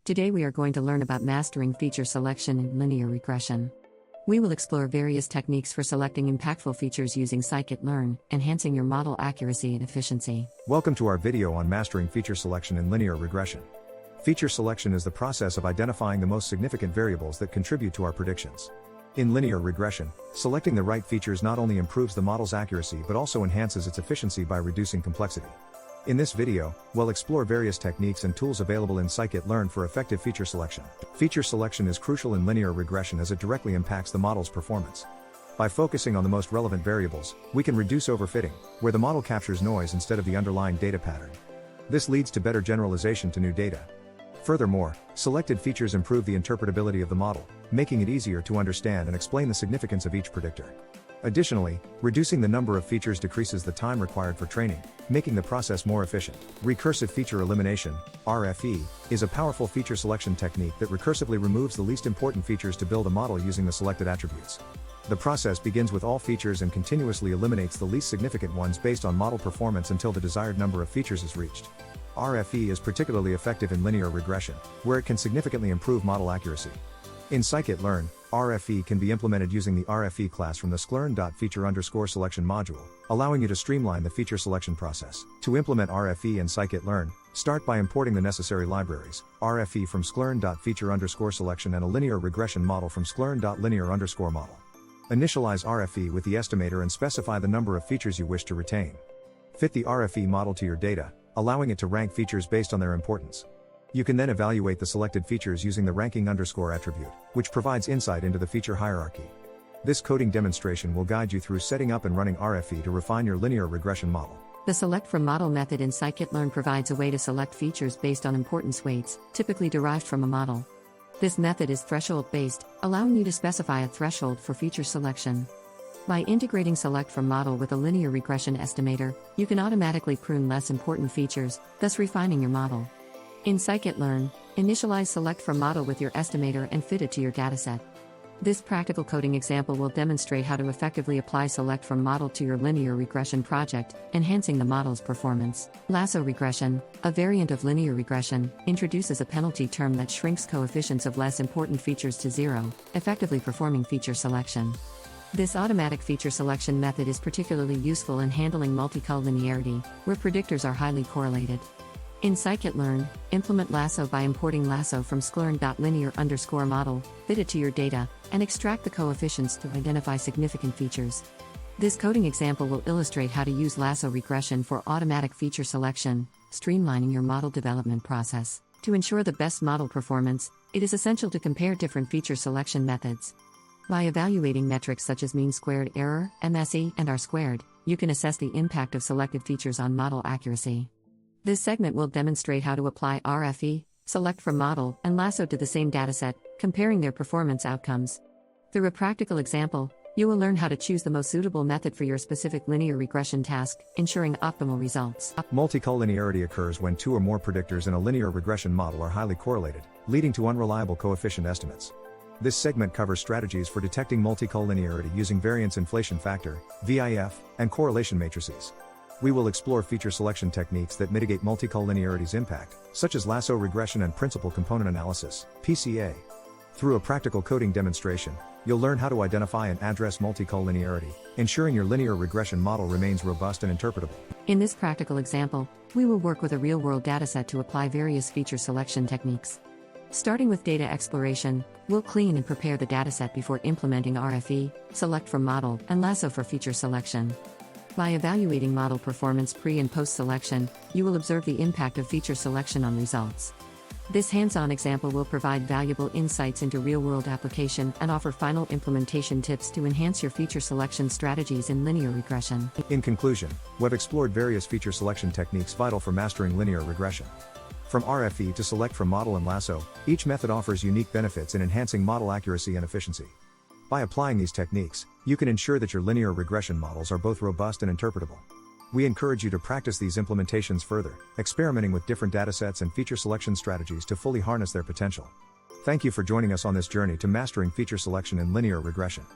Today we are going to learn about mastering feature selection in linear regression. We will explore various techniques for selecting impactful features using Scikit-learn, enhancing your model accuracy and efficiency. Welcome to our video on mastering feature selection in linear regression. Feature selection is the process of identifying the most significant variables that contribute to our predictions. In linear regression, selecting the right features not only improves the model's accuracy but also enhances its efficiency by reducing complexity. In this video, we'll explore various techniques and tools available in Scikit-learn for effective feature selection. Feature selection is crucial in linear regression as it directly impacts the model's performance. By focusing on the most relevant variables, we can reduce overfitting, where the model captures noise instead of the underlying data pattern. This leads to better generalization to new data. Furthermore, selected features improve the interpretability of the model, making it easier to understand and explain the significance of each predictor. Additionally, reducing the number of features decreases the time required for training, making the process more efficient. Recursive Feature Elimination, RFE, is a powerful feature selection technique that recursively removes the least important features to build a model using the selected attributes. The process begins with all features and continuously eliminates the least significant ones based on model performance until the desired number of features is reached. RFE is particularly effective in linear regression, where it can significantly improve model accuracy. In Scikit-learn, RFE can be implemented using the RFE class from the Scikit-learn.feature_selection module, allowing you to streamline the feature selection process. To implement RFE in Scikit-learn, start by importing the necessary libraries, RFE from Scikit-learn.feature_selection and a linear regression model from Scikit-learn.linear_model. Initialize RFE with the estimator and specify the number of features you wish to retain. Fit the RFE model to your data, allowing it to rank features based on their importance. You can then evaluate the selected features using the ranking underscore attribute, which provides insight into the feature hierarchy. This coding demonstration will guide you through setting up and running RFE to refine your linear regression model. The SelectFromModel method in Scikit-learn provides a way to select features based on importance weights, typically derived from a model. This method is threshold-based, allowing you to specify a threshold for feature selection. By integrating SelectFromModel with a linear regression estimator, you can automatically prune less important features, thus refining your model. In Scikit-learn, initialize SelectFromModel with your estimator and fit it to your dataset. This practical coding example will demonstrate how to effectively apply SelectFromModel to your linear regression project, enhancing the model's performance. Lasso regression, a variant of linear regression, introduces a penalty term that shrinks coefficients of less important features to zero, effectively performing feature selection. This automatic feature selection method is particularly useful in handling multicollinearity, where predictors are highly correlated. In Scikit-learn, implement Lasso by importing Lasso from Scikit-learn.linear_model, fit it to your data, and extract the coefficients to identify significant features. This coding example will illustrate how to use Lasso regression for automatic feature selection, streamlining your model development process. To ensure the best model performance, it is essential to compare different feature selection methods. By evaluating metrics such as mean squared error, MSE, and R-squared, you can assess the impact of selected features on model accuracy. This segment will demonstrate how to apply RFE, SelectFromModel, and Lasso to the same dataset, comparing their performance outcomes. Through a practical example, you will learn how to choose the most suitable method for your specific linear regression task, ensuring optimal results. Multicollinearity occurs when two or more predictors in a linear regression model are highly correlated, leading to unreliable coefficient estimates. This segment covers strategies for detecting multicollinearity using variance inflation factor, VIF, and correlation matrices. We will explore feature selection techniques that mitigate multicollinearity's impact, such as lasso regression and principal component analysis, PCA. Through a practical coding demonstration, you'll learn how to identify and address multicollinearity, ensuring your linear regression model remains robust and interpretable. In this practical example, we will work with a real-world dataset to apply various feature selection techniques. Starting with data exploration, we'll clean and prepare the dataset before implementing RFE, SelectFromModel, and Lasso for feature selection. By evaluating model performance pre- and post-selection, you will observe the impact of feature selection on results. This hands-on example will provide valuable insights into real-world application and offer final implementation tips to enhance your feature selection strategies in linear regression. In conclusion, we've explored various feature selection techniques vital for mastering linear regression. From RFE to SelectFromModel and Lasso, each method offers unique benefits in enhancing model accuracy and efficiency. By applying these techniques, you can ensure that your linear regression models are both robust and interpretable. We encourage you to practice these implementations further, experimenting with different datasets and feature selection strategies to fully harness their potential. Thank you for joining us on this journey to mastering feature selection in linear regression.